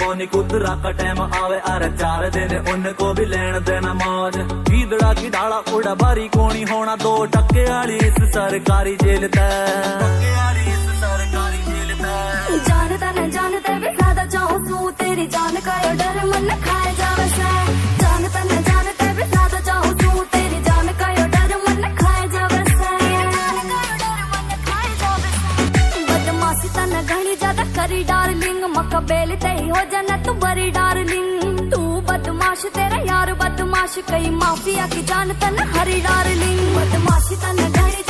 को निकुतरा का टाइम आवे अरे 4 दिन उनको भी लेन देना मौज। गीदड़ा की डाला उड़ा बारी कोनी होना 2 टक्के वाली इस सरकारी जेल जानता न जानते भी ज्यादा चाहूँ तू तेरी जान का ये डर मन खाए जावे से। जानता न जानते भी ज्यादा चाहूँ तू तेरी जान का ये डर मन खाए जावे से। बदमाशी तन घनी ज्यादा करी डार्लिंग मक्का बेल ते हो जाना तू बड़ी डार्लिंग। तू बदमाश तेरा यार बदमाश कई माफिया की जान तन हरी डार्लिंग। बदमाशी तन घनी